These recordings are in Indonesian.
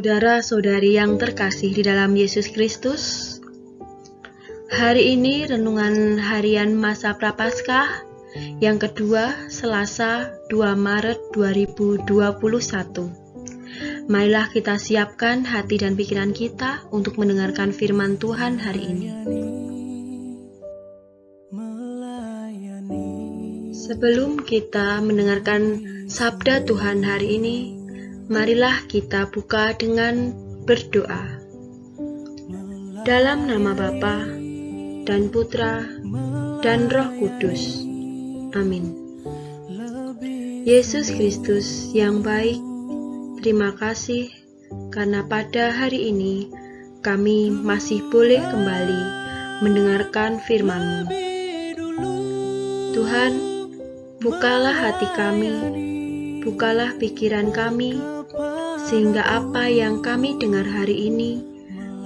Saudara-saudari yang terkasih di dalam Yesus Kristus, hari ini renungan harian masa Prapaskah yang kedua, Selasa 2 Maret 2021. Marilah kita siapkan hati dan pikiran kita untuk mendengarkan firman Tuhan hari ini. Sebelum kita mendengarkan sabda Tuhan hari ini, marilah kita buka dengan berdoa. Dalam nama Bapa dan Putra dan Roh Kudus. Amin. Yesus Kristus yang baik, terima kasih karena pada hari ini kami masih boleh kembali mendengarkan firman-Mu. Tuhan, bukalah hati kami, bukalah pikiran kami, sehingga apa yang kami dengar hari ini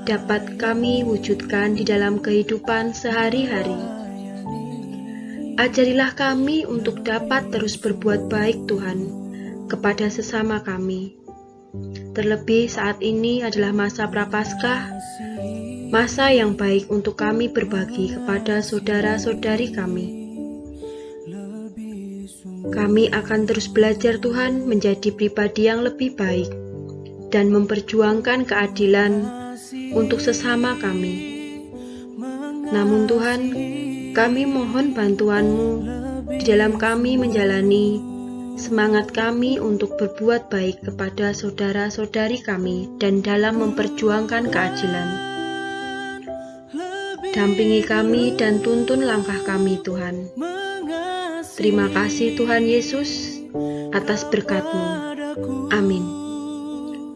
dapat kami wujudkan di dalam kehidupan sehari-hari. Ajarilah kami untuk dapat terus berbuat baik Tuhan kepada sesama kami. Terlebih saat ini adalah masa Prapaskah, masa yang baik untuk kami berbagi kepada saudara-saudari kami. Kami akan terus belajar Tuhan menjadi pribadi yang lebih baik dan memperjuangkan keadilan untuk sesama kami. Namun Tuhan, kami mohon bantuan-Mu di dalam kami menjalani semangat kami untuk berbuat baik kepada saudara-saudari kami dan dalam memperjuangkan keadilan. Dampingi kami dan tuntun langkah kami Tuhan. Terima kasih Tuhan Yesus atas berkat-Mu. Amin.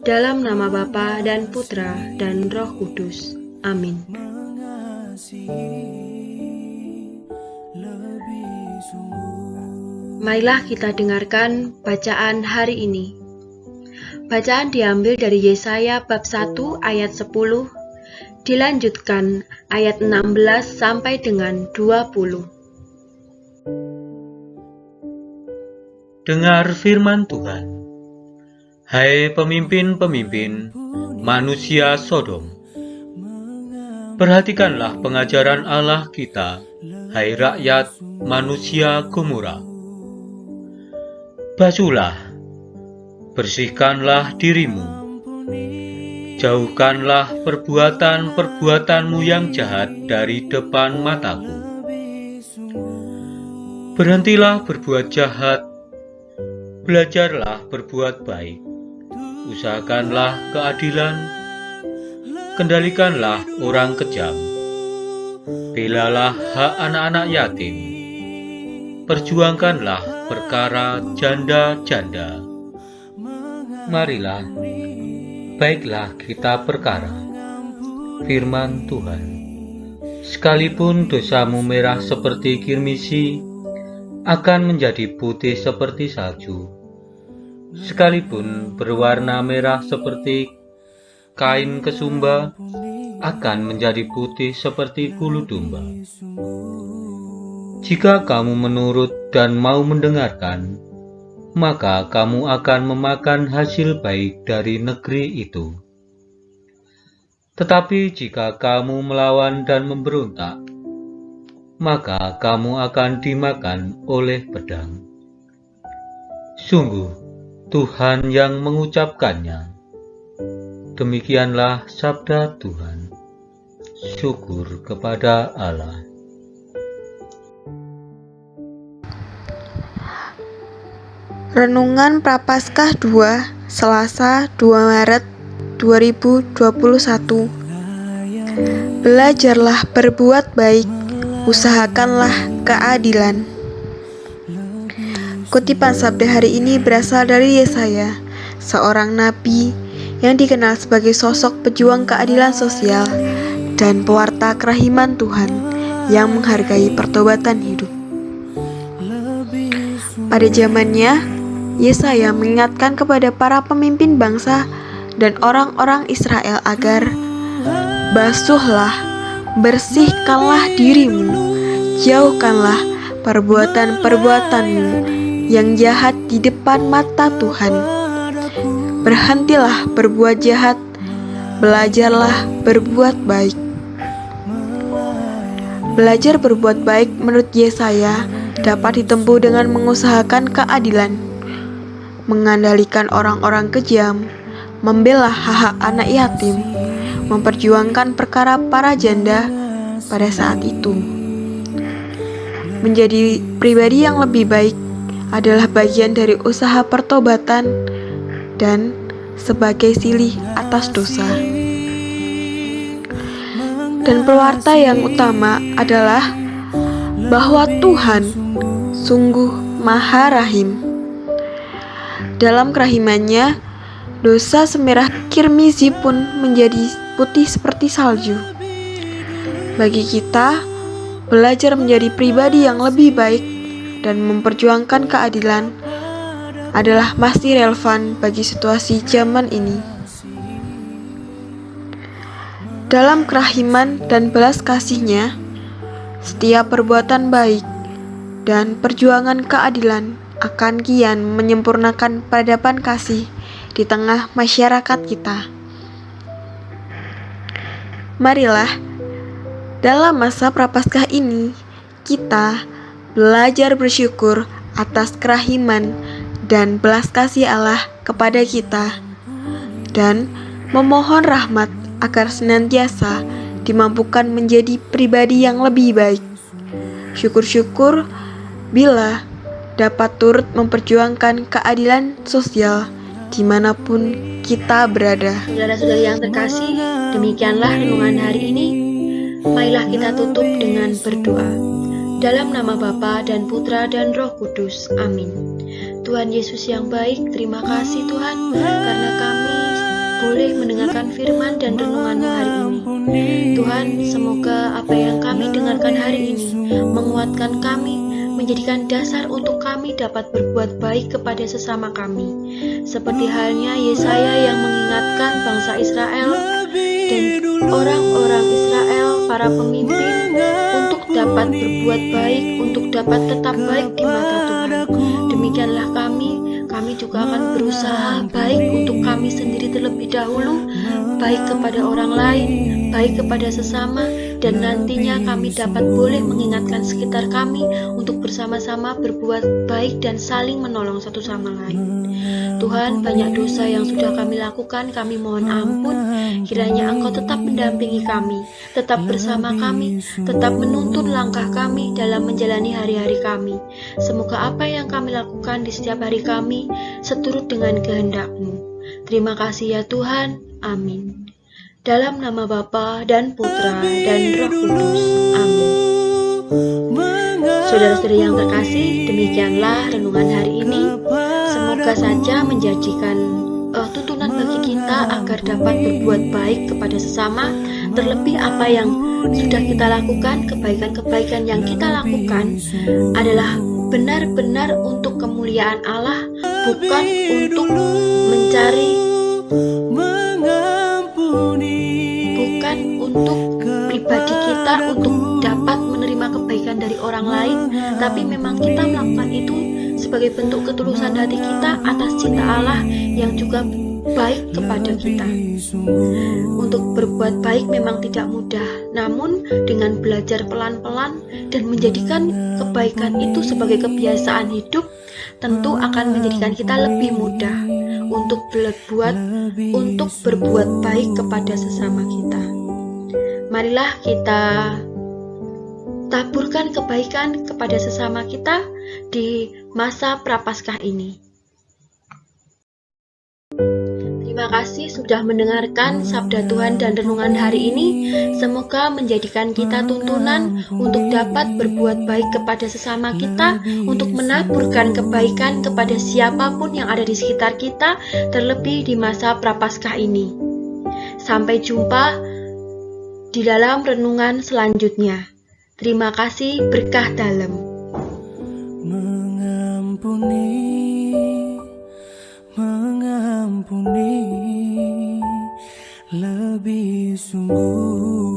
Dalam nama Bapa dan Putra dan Roh Kudus. Amin. Marilah kita dengarkan bacaan hari ini. Bacaan diambil dari Yesaya bab 1 ayat 10, dilanjutkan ayat 16 sampai dengan 20. Dengar firman Tuhan. Hai pemimpin-pemimpin manusia Sodom, perhatikanlah pengajaran Allah kita, hai rakyat manusia Gomora. Basuhlah, bersihkanlah dirimu, jauhkanlah perbuatan-perbuatanmu yang jahat dari depan mataku. Berhentilah berbuat jahat, belajarlah berbuat baik. Usahakanlah keadilan, kendalikanlah orang kejam, belalah hak anak-anak yatim, perjuangkanlah perkara janda-janda. Marilah, baiklah kita perkara firman Tuhan. Sekalipun dosamu merah seperti kirmisi, akan menjadi putih seperti salju. Sekalipun berwarna merah seperti kain kesumba, akan menjadi putih seperti bulu domba. Jika kamu menurut dan mau mendengarkan, maka kamu akan memakan hasil baik dari negeri itu. Tetapi jika kamu melawan dan memberontak, maka kamu akan dimakan oleh pedang. Sungguh, Tuhan yang mengucapkannya. Demikianlah sabda Tuhan. Syukur kepada Allah. Renungan Prapaskah 2, Selasa 2 Maret 2021. Belajarlah berbuat baik, usahakanlah keadilan. Kutipan sabda hari ini berasal dari Yesaya, seorang nabi yang dikenal sebagai sosok pejuang keadilan sosial dan pewarta kerahiman Tuhan yang menghargai pertobatan hidup. Pada zamannya, Yesaya mengingatkan kepada para pemimpin bangsa dan orang-orang Israel agar basuhlah, bersihkanlah dirimu, jauhkanlah perbuatan-perbuatanmu yang jahat di depan mata Tuhan. berhentilah berbuat jahat, belajarlah berbuat baik. Belajar berbuat baik menurut Yesaya dapat ditempuh dengan mengusahakan keadilan, mengandalkan orang-orang kejam, membela hak-hak anak yatim, memperjuangkan perkara para janda pada saat itu. Menjadi pribadi yang lebih baik adalah bagian dari usaha pertobatan dan sebagai silih atas dosa. Dan pewarta yang utama adalah bahwa Tuhan sungguh Maha Rahim. Dalam kerahimannya, dosa semerah kirmizi pun menjadi putih seperti salju. Bagi kita, belajar menjadi pribadi yang lebih baik dan memperjuangkan keadilan adalah masih relevan bagi situasi zaman ini. Dalam kerahiman dan belas kasih-Nya, setiap perbuatan baik dan perjuangan keadilan akan kian menyempurnakan peradaban kasih di tengah masyarakat kita. Marilah, dalam masa Prapaskah ini, kita belajar bersyukur atas kerahiman dan belas kasih Allah kepada kita, dan memohon rahmat agar senantiasa dimampukan menjadi pribadi yang lebih baik. Syukur-syukur bila dapat turut memperjuangkan keadilan sosial dimanapun kita berada. Saudara-saudari yang terkasih, demikianlah renungan hari ini. Marilah kita tutup dengan berdoa. Dalam nama Bapa dan Putra dan Roh Kudus. Amin. Tuhan Yesus yang baik, terima kasih Tuhan karena kami boleh mendengarkan firman dan renungan-Mu hari ini. Tuhan, semoga apa yang kami dengarkan hari ini menguatkan kami, menjadikan dasar untuk kami dapat berbuat baik kepada sesama kami. Seperti halnya Yesaya yang mengingatkan bangsa Israel dan orang-orang Israel, para pemimpin, untuk dapat berbuat baik, untuk dapat tetap baik di mata Tuhan. Demikianlah kami juga akan berusaha baik untuk kami sendiri terlebih dahulu, baik kepada orang lain, baik kepada sesama, dan nantinya kami dapat boleh mengingatkan sekitar kami untuk bersama-sama berbuat baik dan saling menolong satu sama lain. Tuhan, banyak dosa yang sudah kami lakukan, kami mohon ampun. Kiranya Engkau tetap mendampingi kami, tetap bersama kami, tetap menuntun langkah kami dalam menjalani hari-hari kami. Semoga apa yang kami lakukan di setiap hari kami seturut dengan kehendak-Mu. Terima kasih ya Tuhan. Amin. Dalam nama Bapa dan Putra dan Roh Kudus. Amin. Saudara-saudari yang terkasih, demikianlah renungan hari ini. Semoga saja menjadikan tuntunan bagi kita agar dapat berbuat baik kepada sesama, terlebih apa yang sudah kita lakukan, kebaikan-kebaikan yang kita lakukan adalah benar-benar untuk kemuliaan Allah, bukan untuk mencari, bukan untuk pribadi kita untuk dapat menerima kebaikan dari orang lain, tapi memang kita melakukan itu sebagai bentuk ketulusan hati kita atas cinta Allah yang juga baik kepada kita. Untuk berbuat baik memang tidak mudah, namun dengan belajar pelan-pelan dan menjadikan kebaikan itu sebagai kebiasaan hidup, tentu akan menjadikan kita lebih mudah untuk berbuat baik kepada sesama kita. Marilah kita taburkan kebaikan kepada sesama kita di masa Prapaskah ini. Terima kasih sudah mendengarkan sabda Tuhan dan renungan hari ini. Semoga menjadikan kita tuntunan untuk dapat berbuat baik kepada sesama kita, untuk menaburkan kebaikan kepada siapapun yang ada di sekitar kita, terlebih di masa Prapaskah ini. Sampai jumpa di dalam renungan selanjutnya. Terima kasih, berkah dalam. Mengampuni lebih sungguh.